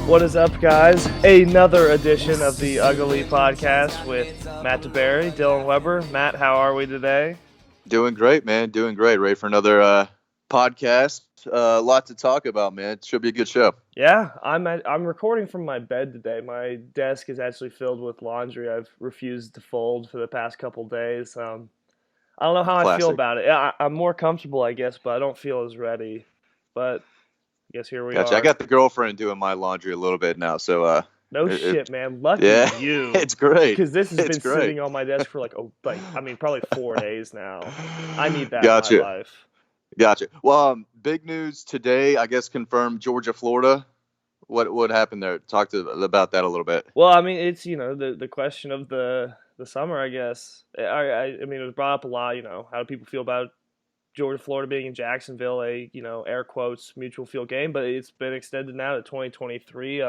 What is up, guys? Another edition of the Ugly Podcast with Matt DeBary, Dylan Webber. Matt, how are we today? Doing great, man. Doing great. Ready for another podcast. A lot to talk about, man. It should be a good show. Yeah, I'm recording from my bed today. My desk is actually filled with laundry I've refused to fold for the past couple days. I don't know how I feel Classic. about it. I'm more comfortable, I guess, but I don't feel as ready. But I guess here we Gotcha. I are. got the girlfriend doing my laundry a little bit now, so No it shit, man. Lucky yeah, you. it's great. Because this has It's been great. sitting on my desk for probably 4 days now. I need that in my Gotcha. life. Gotcha. Well, big news today. I guess confirmed Georgia, Florida. What happened there? About that a little bit. Well, I mean, it's the question of the summer, I guess. I mean, it was brought up a lot. How do people feel about Georgia, Florida being in Jacksonville, a air quotes mutual field game, but it's been extended now to 2023.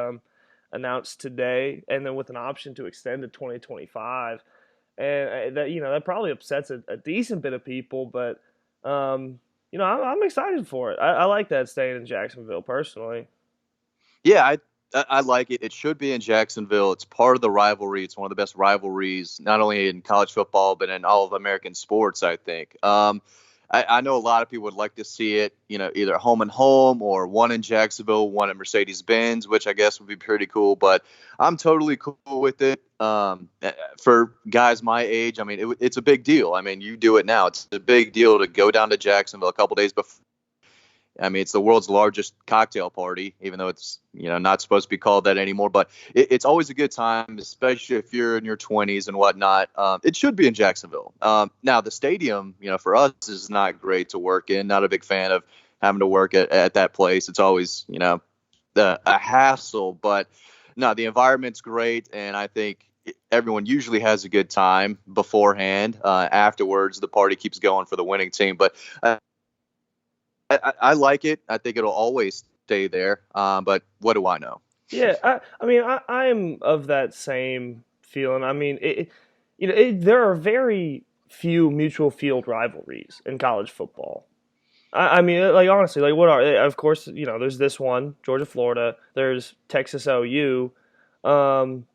Announced today, and then with an option to extend to 2025, and that probably upsets a decent bit of people, but I'm excited for it. I like that staying in Jacksonville personally. Yeah, I like it. It should be in Jacksonville. It's part of the rivalry. It's one of the best rivalries, not only in college football but in all of American sports, I think. I know a lot of people would like to see it, either home and home or one in Jacksonville, one in Mercedes-Benz, which I guess would be pretty cool. But I'm totally cool with it. For guys my age, I mean, it's a big deal. I mean, you do it now. It's a big deal to go down to Jacksonville a couple days before. I mean, it's the world's largest cocktail party, even though it's, not supposed to be called that anymore. But it's always a good time, especially if you're in your 20s and whatnot. It should be in Jacksonville. Now, the stadium, for us is not great to work in. Not a big fan of having to work at that place. It's always, a hassle. But, no, the environment's great. And I think everyone usually has a good time beforehand. Afterwards, the party keeps going for the winning team. But I like it. I think it'll always stay there. But what do I know? Yeah, I mean, I'm of that same feeling. I mean, there are very few mutual field rivalries in college football. I mean, like honestly, like what are of course, there's this one, Georgia, Florida. There's Texas, OU. Um,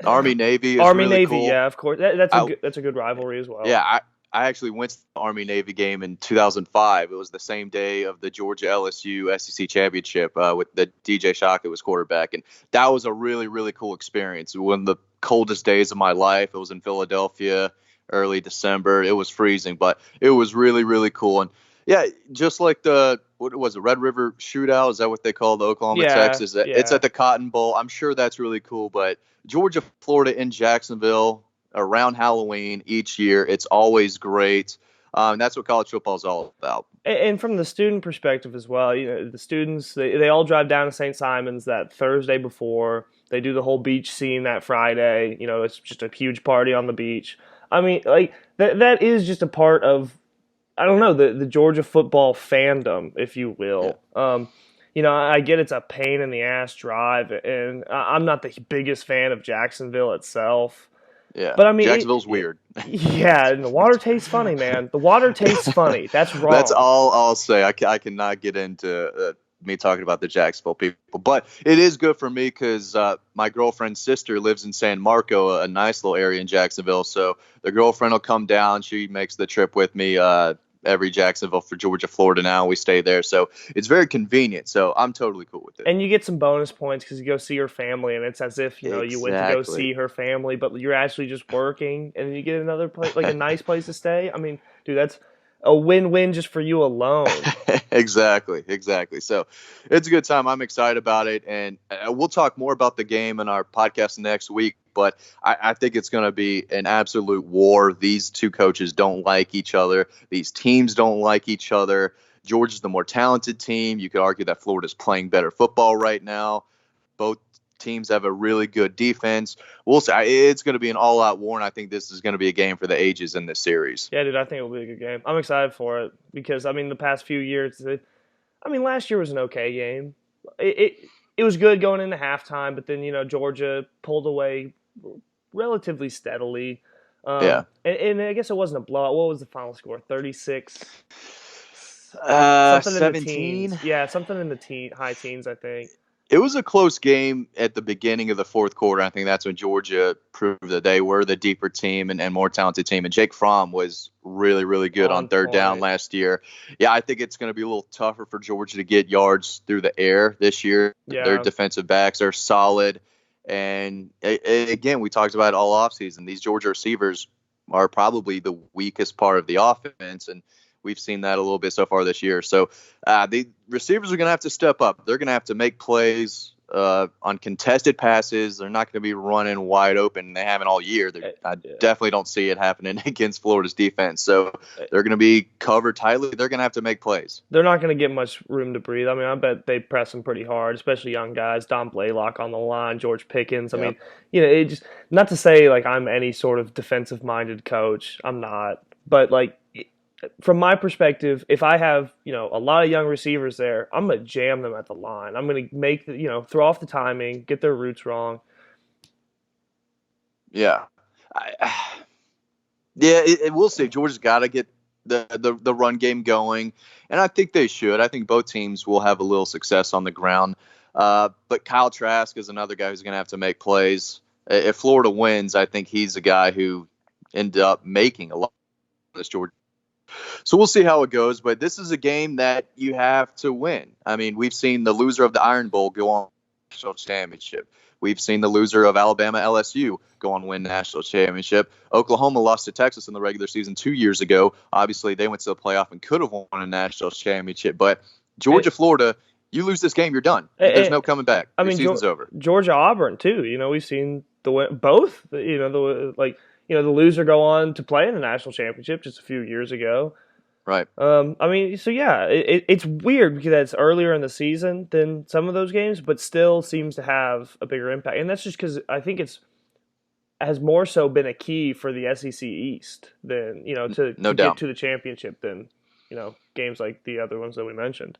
Army Navy is Army really Navy, cool. yeah, of course. That's a good rivalry as well. Yeah, I actually went to the Army Navy game in 2005. It was the same day of the Georgia LSU SEC championship with the DJ Shockett was quarterback, and that was a really really cool experience. One of the coldest days of my life. It was in Philadelphia, early December. It was freezing, but it was really really cool. And yeah, just like the what was it, Red River Shootout? Is that what they call the Oklahoma Yeah, Texas? It's yeah. at the Cotton Bowl. I'm sure that's really cool, but Georgia, Florida, in Jacksonville around Halloween each year. It's always great. That's what college football is all about. And from the student perspective as well, the students they all drive down to St. Simon's that Thursday before. They do the whole beach scene that Friday. It's just a huge party on the beach. I mean, like that is just a part of, I don't know, the Georgia football fandom, if you Yeah. will. I get it's a pain in the ass drive, and I'm not the biggest fan of Jacksonville itself. Yeah. But I mean, Jacksonville's weird. yeah, and the water tastes funny, man. The water tastes funny. That's That's wrong. all I'll say. I cannot get into me talking about the Jacksonville people, but it is good for me because my girlfriend's sister lives in San Marco, a nice little area in Jacksonville. So the girlfriend will come down. She makes the trip with me every Jacksonville for Georgia, Florida. Now we stay there, so it's very convenient. So I'm totally cool with it. And you get some bonus points because you go see her family, and it's as if you went to go see Exactly. her family, but you're actually just working, and you get another place, like a nice place to stay. I mean, dude, that's a win-win just for you alone. Exactly. So it's a good time. I'm excited about it. And we'll talk more about the game in our podcast next week. But I think it's going to be an absolute war. These two coaches don't like each other. These teams don't like each other. Georgia's the more talented team. You could argue that Florida's playing better football right now. Both teams have a really good defense. We'll see. It's going to be an all-out war, and I think this is going to be a game for the ages in this series. Yeah, dude, I think it'll be a good game. I'm excited for it because I mean, the past few years, last year was an okay game. It was good going into halftime, but then Georgia pulled away relatively steadily. And I guess it wasn't a blowout. What was the final score? 36. Something in the 17. teens. Yeah, something in the high teens, I think. It was a close game at the beginning of the fourth quarter. I think that's when Georgia proved that they were the deeper team and more talented team. And Jake Fromm was really, really good on On third down point. last year. Yeah, I think it's going to be a little tougher for Georgia to get yards through the air this year. Their Yeah. defensive backs are solid. And again, we talked about it all offseason. These Georgia receivers are probably the weakest part of the offense. And we've seen that a little bit so far this year. So the receivers are going to have to step up. They're going to have to make plays on contested passes. They're not going to be running wide open. They haven't all year. I definitely don't see it happening against Florida's defense. So they're going to be covered tightly. They're going to have to make plays. They're not going to get much room to breathe. I mean, I bet they press them pretty hard, especially young guys. Don Blaylock on the line, George Pickens. I mean, it just, not to say like I'm any sort of defensive-minded coach. I'm not. But like, from my perspective, if I have, a lot of young receivers there, I'm going to jam them at the line. I'm going to make, throw off the timing, get their routes wrong. Yeah. We'll see. Georgia's got to get the run game going, and I think they should. I think both teams will have a little success on the ground. But Kyle Trask is another guy who's going to have to make plays. If Florida wins, I think he's a guy who ended up making a lot of this Georgia. So we'll see how it goes, but this is a game that you have to win. I mean, we've seen the loser of the Iron Bowl go on national championship. We've seen the loser of Alabama LSU go on win national championship. Oklahoma lost to Texas in the regular season 2 years ago. Obviously, they went to the playoff and could have won a national championship. But Georgia, Florida, you lose this game, you're done. There's no coming back. I mean, the season's over. Georgia, Auburn too. We've seen both. The loser go on to play in the national championship just a few years ago. Right. It's weird because it's earlier in the season than some of those games, but still seems to have a bigger impact. And that's just because I think has more so been a key for the SEC East than, to get to the championship than, games like the other ones that we mentioned.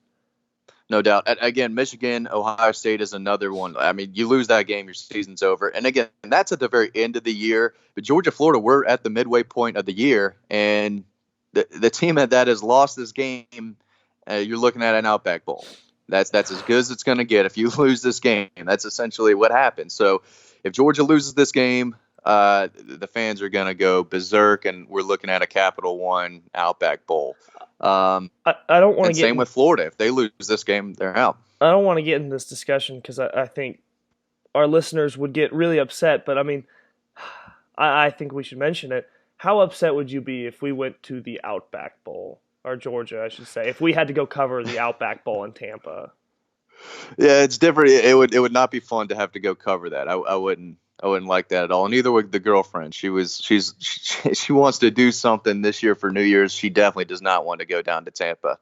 No doubt. Again, Michigan, Ohio State is another one. I mean, you lose that game, your season's over. And again, that's at the very end of the year. But Georgia, Florida, we're at the midway point of the year. And the team that has lost this game, you're looking at an Outback Bowl. That's as good as it's going to get. If you lose this game, that's essentially what happens. So if Georgia loses this game, the fans are going to go berserk, and we're looking at a Capital One Outback Bowl. I don't want to get same with Florida. If they lose this game, they're out. I don't want to get in this discussion because I think our listeners would get really upset. But I mean, I think we should mention it. How upset would you be if we went to the Outback Bowl, or Georgia, I should say, if we had to go cover the Outback Bowl in Tampa? Yeah, it's different. It would not be fun to have to go cover that. I wouldn't like that at all. And neither would the girlfriend. She wants to do something this year for New Year's. She definitely does not want to go down to Tampa.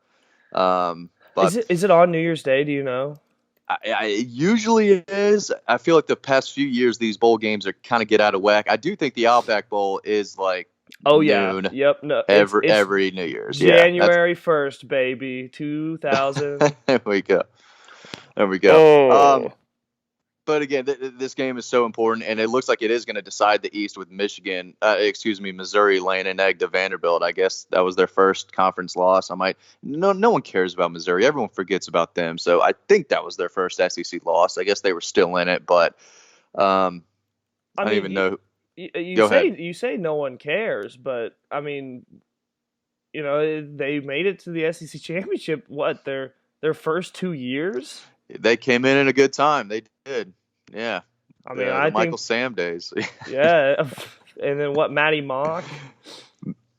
But is it on New Year's Day? Do you know? It usually is. I feel like the past few years these bowl games are kind of get out of whack. I do think the Outback Bowl is like noon. Yep. No. Every New Year's. January 1st, baby. 2000. There we go. Oh. But again, this game is so important, and it looks like it is going to decide the East with Missouri laying an egg to Vanderbilt. I guess that was their first conference loss. No one cares about Missouri. Everyone forgets about them. So I think that was their first SEC loss. I guess they were still in it, but I don't even know. You say no one cares, but I mean, they made it to the SEC championship. What, their first 2 years? They came in a good time. They did. Yeah. I mean, the Michael Sam days. Yeah. And then what, Matty Mock?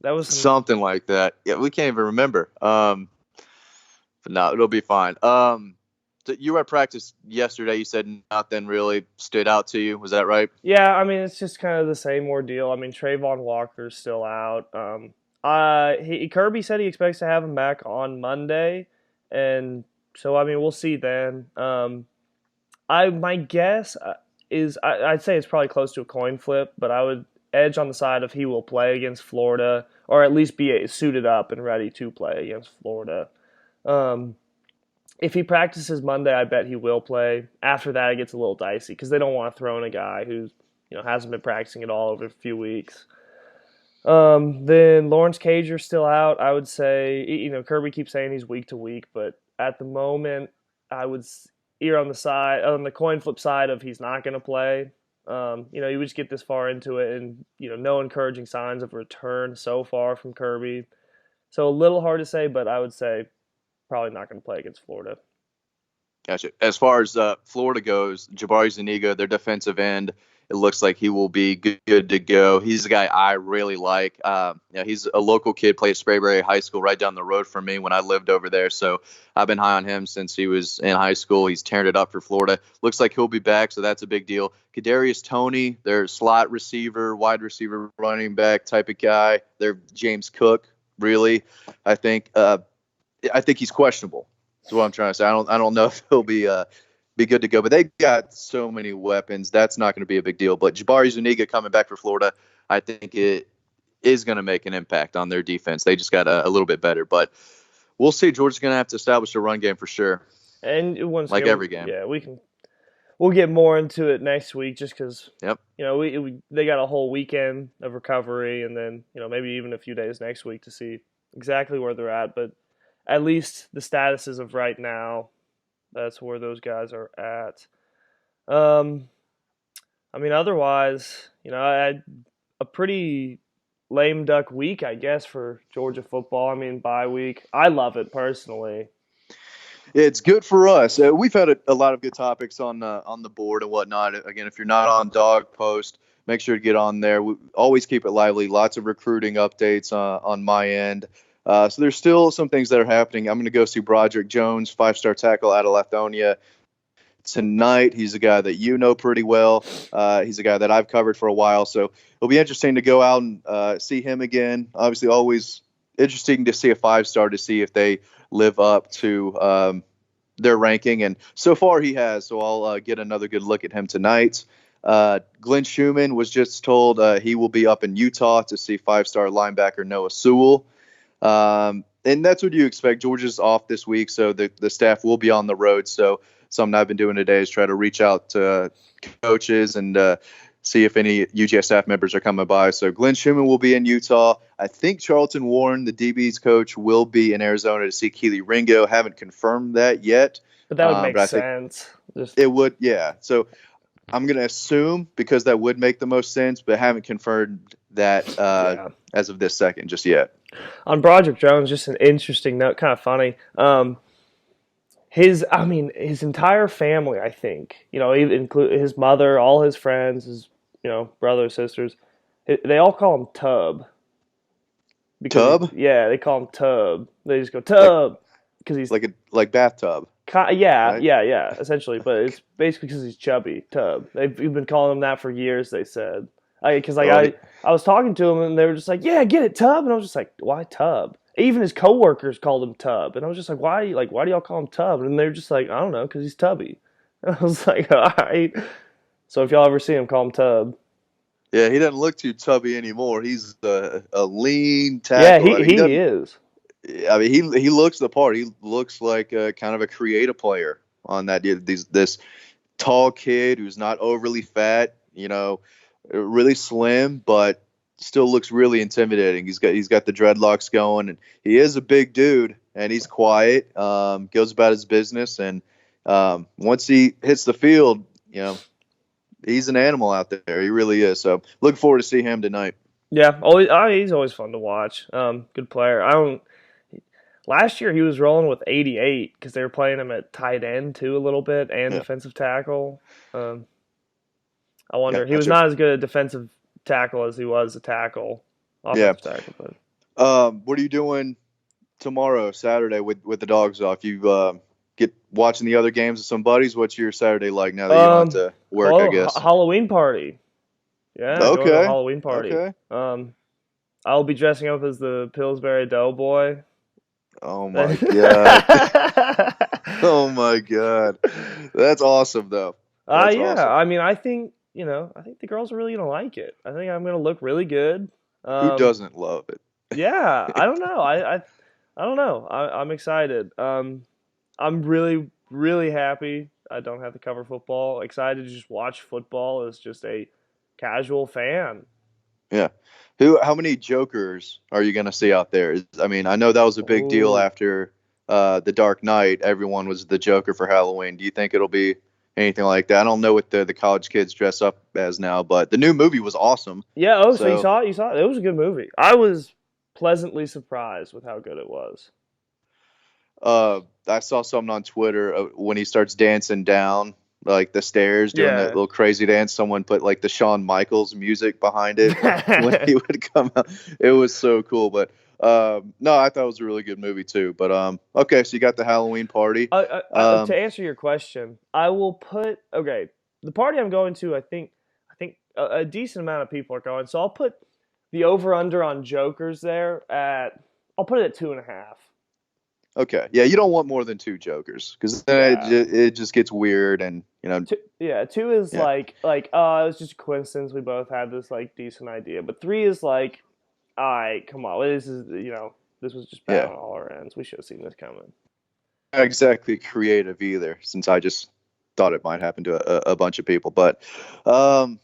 That was something like that. Yeah, we can't even remember. But no, it'll be fine. So you were at practice yesterday. You said nothing really stood out to you. Was that right? Yeah, I mean, it's just kind of the same ordeal. I mean, Trayvon Walker's still out. Kirby said he expects to have him back on Monday, and so, I mean, we'll see then. My guess is I'd say it's probably close to a coin flip, but I would edge on the side of he will play against Florida, or at least be suited up and ready to play against Florida. If he practices Monday, I bet he will play. After that, it gets a little dicey because they don't want to throw in a guy who hasn't been practicing at all over a few weeks. Then Lawrence Cager's still out. I would say, Kirby keeps saying he's week to week, but at the moment, ear on the side, on the coin flip side of he's not going to play. You would just get this far into it, and no encouraging signs of return so far from Kirby. So a little hard to say, but I would say probably not going to play against Florida. Gotcha. As far as Florida goes, Jabari Zuniga, their defensive end, it looks like he will be good to go. He's a guy I really like. He's a local kid, played at Sprayberry High School right down the road from me when I lived over there. So I've been high on him since he was in high school. He's tearing it up for Florida. Looks like he'll be back, so that's a big deal. Kadarius Toney, their slot receiver, wide receiver, running back type of guy. They're James Cook, really. I think he's questionable. That's what I'm trying to say. I don't know if he'll be good to go, but they got so many weapons. That's not going to be a big deal. But Jabari Zuniga coming back for Florida, I think it is going to make an impact on their defense. They just got a little bit better, but we'll see. Georgia's going to have to establish a run game for sure. And once like again, every game. Yeah, we'll get more into it next week, just because. Yep. They got a whole weekend of recovery, and then maybe even a few days next week to see exactly where they're at. But at least the statuses of right now, that's where those guys are at. Otherwise, I had a pretty lame duck week, I guess, for Georgia football. Bye week. I love it personally. It's good for us. We've had a lot of good topics on the board and whatnot. Again, if you're not on Dog Post, make sure to get on there. We always keep it lively. Lots of recruiting updates on my end. So there's still some things that are happening. I'm going to go see Broderick Jones, 5-star tackle out of Lithonia, tonight. He's a guy that you know pretty well. He's a guy that I've covered for a while. So it'll be interesting to go out and see him again. Obviously, always interesting to see a 5-star to see if they live up to their ranking. And so far he has. So I'll get another good look at him tonight. Glenn Schumann was just told he will be up in Utah to see 5-star linebacker Noah Sewell. And that's what you expect. Georgia's off this week, so the staff will be on the road. So something I've been doing today is try to reach out to coaches and see if any UGA staff members are coming by. So Glenn Schumann will be in Utah. I think Charlton Warren, the DB's coach, will be in Arizona to see Keely Ringo. Haven't confirmed that yet. But that would make sense. It would, yeah. So I'm going to assume, because that would make the most sense, but haven't confirmed that as of this second just yet. On Broderick Jones, just an interesting note, kind of funny. His entire family, I think, include his mother, all his friends, his, brothers, sisters, they all call him Tub. Tub? Yeah, they call him Tub. They just go Tub because he's like bathtub. Yeah, right? yeah, essentially. But it's basically because he's chubby, Tub. They've been calling him that for years, they said. I was talking to him, and they were just like, yeah, get it, Tub. And I was just like, why Tub? Even his coworkers called him Tub. And I was just like, why do y'all call him Tub? And they were just like, I don't know, because he's tubby. And I was like, all right. So if y'all ever see him, call him Tub. Yeah, he doesn't look too tubby anymore. He's a lean tackle. Yeah, he is. I mean, he looks the part. He looks like kind of a creative player on that. This tall kid who's not overly fat, really slim, but still looks really intimidating. He's got the dreadlocks going, and he is a big dude, and he's quiet, goes about his business, and once he hits the field, he's an animal out there. He really is. So looking forward to see him tonight. Yeah, he's always fun to watch. Good player. Last year he was rolling with 88 because they were playing him at tight end too a little bit and defensive tackle. I wonder. He was not as good a defensive tackle as he was a tackle. Offensive tackle. But. What are you doing tomorrow, Saturday, with the dogs off? You get watching the other games with some buddies. What's your Saturday like now that you don't have to work? I guess Halloween party. Yeah. Okay. Going to a Halloween party. Okay. I'll be dressing up as the Pillsbury Doughboy. Oh my god! Oh my god! That's awesome, though. That's awesome. I think the girls are really gonna like it. I think I'm gonna look really good. Who doesn't love it? Yeah, I don't know. I don't know. I'm excited. I'm really, really happy I don't have to cover football. Excited to just watch football as just a casual fan. Yeah. How many jokers are you going to see out there? I mean, I know that was a big deal after The Dark Knight, everyone was the Joker for Halloween. Do you think it'll be anything like that? I don't know what the college kids dress up as now, but the new movie was awesome. Yeah. Oh, so you So saw it? You saw it? It was a good movie. I was pleasantly surprised with how good it was. I saw something on Twitter when he starts dancing down like the stairs, doing that Yeah. little crazy dance. Someone put like the Shawn Michaels music behind it when he would come out. It was so cool. But no, I thought it was a really good movie too. But okay, so you got the Halloween party. To Um, answer your question, I will put okay. The party I'm going to, I think a decent amount of people are going, so I'll put the over under on Jokers there at. I'll put it at 2.5. okay, yeah, you don't want more than two Jokers because then Yeah, it just gets weird and yeah. Two is yeah, like it was just a coincidence. We both had this like decent idea, but three is like, all right, come on, this was just bad yeah, on all our ends. We should have seen this coming. not exactly creative either. Since I just thought it might happen to a bunch of people, but um,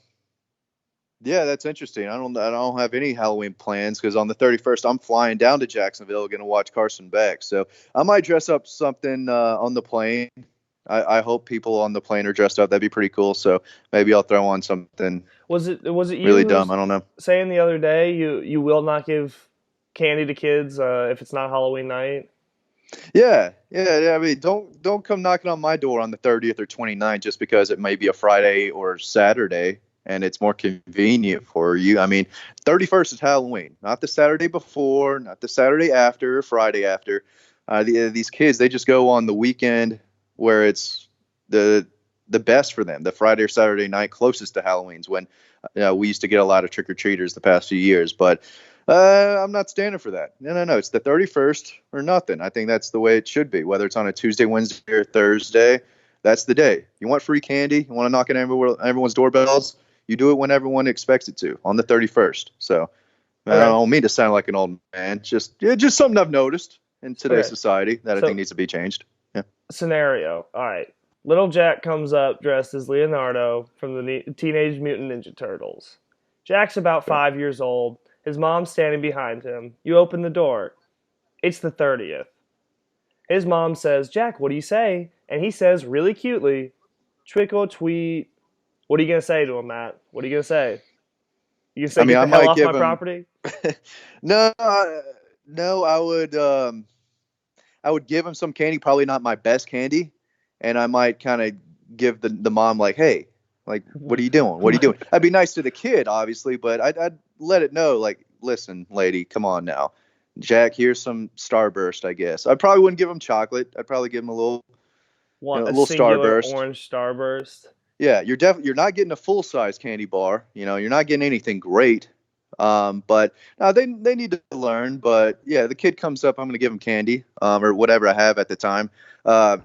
yeah, that's interesting. I don't have any Halloween plans because on the 31st I'm flying down to Jacksonville, going to watch Carson Beck. So I might dress up something on the plane. I hope people on the plane are dressed up. That'd be pretty cool. So maybe I'll throw on something Was it you really who dumb. was I don't know. saying the other day you will not give candy to kids if it's not Halloween night? Yeah, yeah, yeah. I mean, don't come knocking on my door on the 30th or 29th just because it may be a Friday or Saturday and it's more convenient for you. I mean, 31st is Halloween, not the Saturday before, not the Saturday after, or Friday after. These kids, they just go on the weekend where it's the best for them, the Friday or Saturday night closest to Halloween's when we used to get a lot of trick or treaters the past few years, but. I'm not standing for that. No, no, no. It's the 31st or nothing. I think that's the way it should be. Whether it's on a Tuesday, Wednesday, or Thursday, that's the day. You want free candy? You want to knock on everyone's doorbells? You do it when everyone expects it to, on the 31st. So I Okay, don't mean to sound like an old man. Just something I've noticed in today's okay. society that I think So needs to be changed. Yeah. scenario. All right, little Jack comes up dressed as Leonardo from the Teenage Mutant Ninja Turtles. Jack's about Okay. 5 years old. His mom's standing behind him. You open the door. It's the 30th. His mom says, "Jack, what do you say?" And he says, really cutely, "Trick or tweet." What are you gonna say to him, Matt? What are you gonna say? You gonna I say, mean, "Get I the hell might off my give him. property"? No, no. I would give him some candy, probably not my best candy, and I might kind of give the mom like, hey, like, what are you doing? What are you doing? I'd be nice to the kid, obviously, but I'd let it know, like, listen, lady, come on now, Jack, here's some Starburst, I guess. I probably wouldn't give him chocolate. I'd probably give him a little, Want a a little singular Starburst. orange starburst? Yeah, you're not getting a full size candy bar. You're not getting anything great. But no, they need to learn. But yeah, the kid comes up, I'm gonna give him candy, or whatever I have at the time. Uh,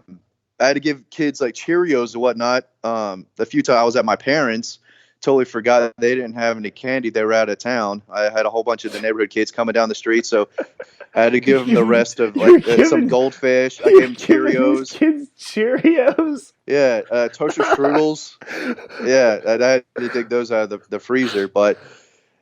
I had to give kids like Cheerios and whatnot. A few times I was at my parents, totally forgot they didn't have any candy. They were out of town. I had a whole bunch of the neighborhood kids coming down the street, so I had to give them the rest of You're like some giving goldfish. I gave you're them giving these Cheerios. kids Cheerios. Yeah, toaster strudels. Yeah, I had to dig those out of the freezer. But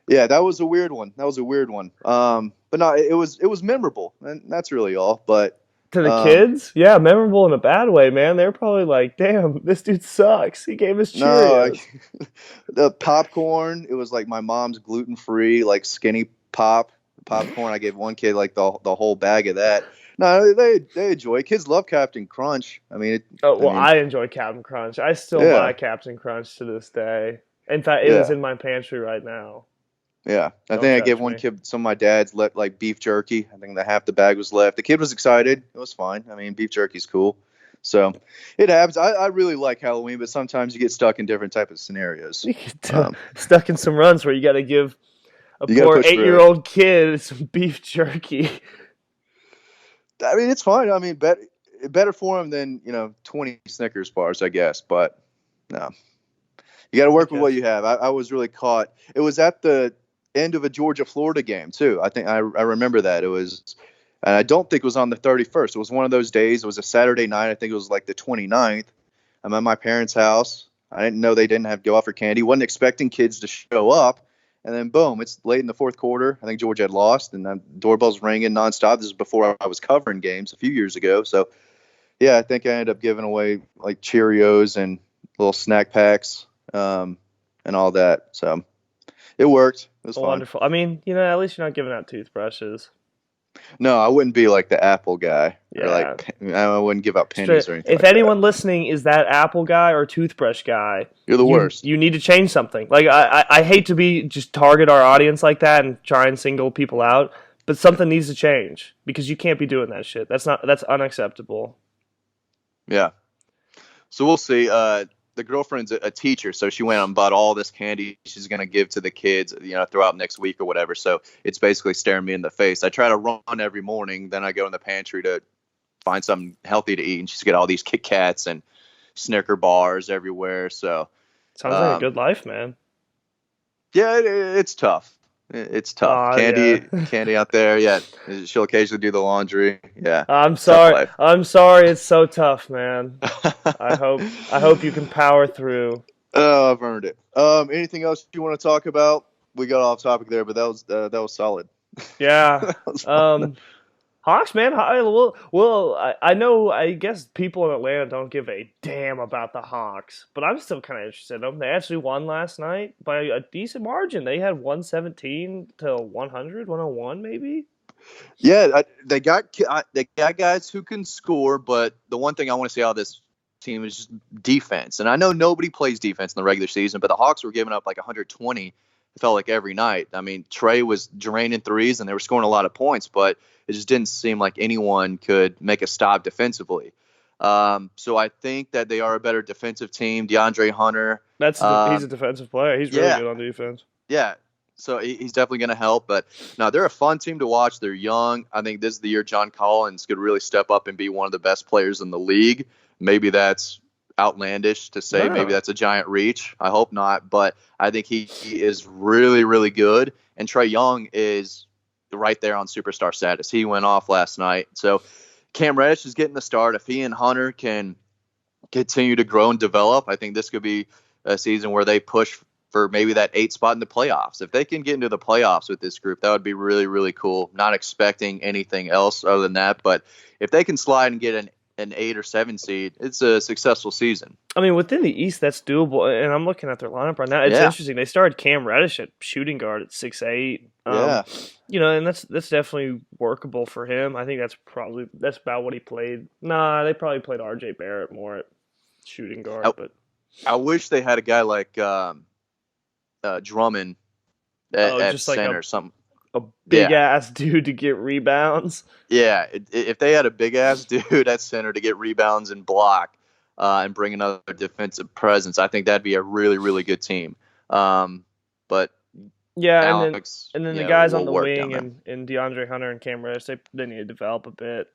yeah, that was a weird one. That was a weird one. But no, it was memorable, and that's really all. But To the um, kids, yeah, memorable in a bad way, man. They're probably like, "Damn, this dude sucks. He gave us no, Cheerios." the popcorn. It was like my mom's gluten free, like skinny popcorn. I gave one kid like the whole bag of that. No, they enjoy it. Kids love Captain Crunch. Oh I well, mean, I enjoy Captain Crunch. I still buy yeah, Captain Crunch to this day. In fact, it is yeah. in my pantry right now. Yeah, I Don't think I gave judge one me. kid some of my dad's left like beef jerky. I think the half the bag was left. The kid was excited. It was fine. I mean, beef jerky's cool. So it happens. I really like Halloween, but sometimes you get stuck in different type of scenarios. You get Um, stuck in some runs where you got to give a you got to poor push eight-year through it. old kid some beef jerky. I mean, it's fine. I mean, better for him than 20 Snickers bars, I guess. But no, you got to I work with what guess. you have. I was really caught. It was at the end of a Georgia Florida game too. I think I remember that it was, and I don't think it was on the 31st. It was one of those days. It was a Saturday night. I think it was like the 29th. I'm at my parents' house. I didn't know they didn't have go out for candy. Wasn't expecting kids to show up, and then boom, it's late in the fourth quarter. I think Georgia had lost, and the doorbell's ringing nonstop. This is before I was covering games a few years ago. So yeah, I think I ended up giving away like Cheerios and little snack packs, and all that. So it worked. It was fun. Wonderful. I mean, at least you're not giving out toothbrushes. No, I wouldn't be like the Apple guy, or Yeah. I wouldn't give out pennies or anything. If like anyone listening is that Apple guy or toothbrush guy, you're the worst. You need to change something. Like I hate to be just target our audience like that and try and single people out, but something needs to change because you can't be doing that shit. That's unacceptable. Yeah. So we'll see. The girlfriend's a teacher, so she went out and bought all this candy she's going to give to the kids, throughout next week or whatever. So it's basically staring me in the face. I try to run every morning, then I go in the pantry to find something healthy to eat, and she's got all these Kit Kats and Snicker bars everywhere. So sounds like a good life, man. Yeah, it's tough. It's tough. Candy out there. Yeah, she'll occasionally do the laundry. Yeah. I'm sorry. I'm sorry. It's so tough, man. I hope you can power through. Oh, I've earned it. Anything else you want to talk about? We got off topic there, but that was solid. Yeah. Hawks, man. I know. I guess people in Atlanta don't give a damn about the Hawks, but I'm still kind of interested in them. They actually won last night by a decent margin. They had 117 to 100, 101 maybe. Yeah, they got guys who can score, but the one thing I want to see out of this team is just defense. And I know nobody plays defense in the regular season, but the Hawks were giving up like 120. It felt like every night. I mean, Trey was draining threes, and they were scoring a lot of points, but it just didn't seem like anyone could make a stop defensively. So I think that they are a better defensive team. DeAndre Hunter. He's a defensive player. He's really good on defense. Yeah. So he's definitely going to help. But no, they're a fun team to watch. They're young. I think this is the year John Collins could really step up and be one of the best players in the league. Maybe that's outlandish to say. Maybe that's a giant reach. I hope not. But I think he is really, really good. And Trae Young is right there on superstar status. He went off last night. So Cam Reddish is getting the start. If he and Hunter can continue to grow and develop, I think this could be a season where they push for maybe that 8 spot in the playoffs. If they can get into the playoffs with this group, that would be really, really cool. Not expecting anything else other than that, but if they can slide and get an 8 or 7 seed, it's a successful season. I mean, within the East, that's doable. And I'm looking at their lineup right now. It's interesting. They started Cam Reddish at shooting guard at 6'8". And that's definitely workable for him. I think that's about what he played. Nah, they probably played R.J. Barrett more at shooting guard. But I wish they had a guy like Drummond at center or something. A big-ass dude to get rebounds. Yeah, if they had a big-ass dude at center to get rebounds and block and bring another defensive presence, I think that'd be a really, really good team. But yeah, Alex, and then the guys on the wing and DeAndre Hunter and Cam Reddish, they need to develop a bit.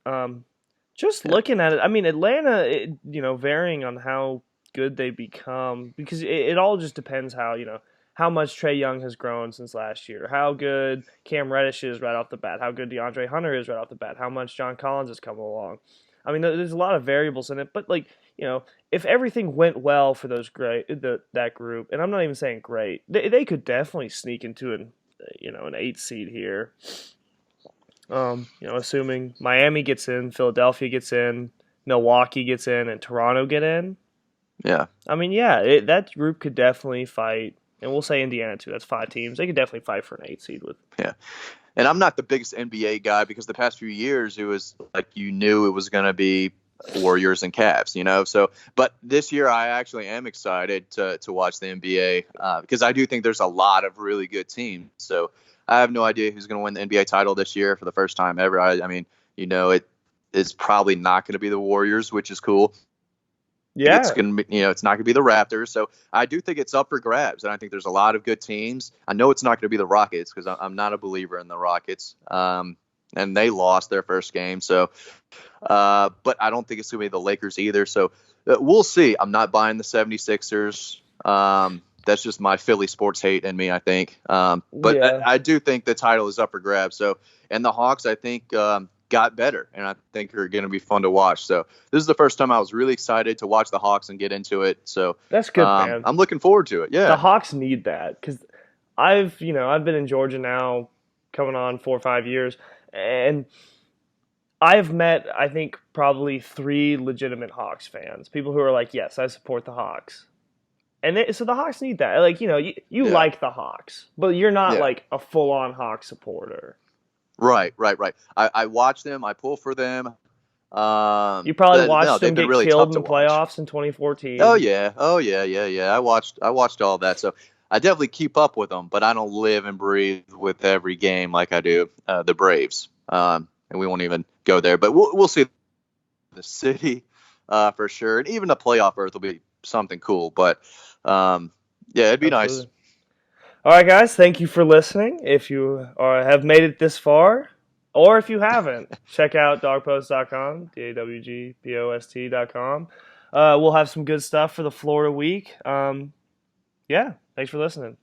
Looking at it, I mean, Atlanta, varying on how good they become, because it all just depends how much Trae Young has grown since last year, how good Cam Reddish is right off the bat, how good DeAndre Hunter is right off the bat, how much John Collins has come along. I mean, there's a lot of variables in it, but if everything went well for that group, and I'm not even saying great, they could definitely sneak into an 8 seed here. Assuming Miami gets in, Philadelphia gets in, Milwaukee gets in, and Toronto get in. Yeah. I mean, that group could definitely fight. And we'll say Indiana, too. That's 5 teams. They could definitely fight for an 8 seed with. Yeah. And I'm not the biggest NBA guy because the past few years it was like you knew it was going to be Warriors and Cavs, So, but this year I actually am excited to watch the NBA because I do think there's a lot of really good teams. So I have no idea who's going to win the NBA title this year for the first time ever. I mean, it is probably not going to be the Warriors, which is cool. Yeah, it's gonna be, it's not gonna be the Raptors. So I do think it's up for grabs, and I think there's a lot of good teams. I know it's not gonna be the Rockets because I'm not a believer in the Rockets. And they lost their first game. So, but I don't think it's gonna be the Lakers either. So we'll see. I'm not buying the 76ers. That's just my Philly sports hate in me, I think. But I do think the title is up for grabs. So, and the Hawks, I think. Got better, and I think are going to be fun to watch. So this is the first time I was really excited to watch the Hawks and get into it. So that's good, man. I'm looking forward to it. Yeah, the Hawks need that because I've been in Georgia now, coming on 4 or 5 years, and I've met, I think, probably three legitimate Hawks fans. People who are like, yes, I support the Hawks. So the Hawks need that. Like, you Yeah, like the Hawks, but you're not yeah. like a full-on Hawks supporter. Right, right, right. I watch them. I pull for them. You probably But no, watched them they've been get really killed tough in to the watch. playoffs in Oh 2014. yeah, oh yeah, yeah, yeah. I watched all that. So I definitely keep up with them, but I don't live and breathe with every game like I do the Braves. And we won't even go there, but we'll see the city for sure, and even the playoff berth will be something cool. But yeah, it'd be nice. Absolutely. All right, guys, thank you for listening. If you have made it this far, or if you haven't, check out dawgpost.com, DAWGPOST.com. We'll have some good stuff for the Florida week. Yeah, thanks for listening.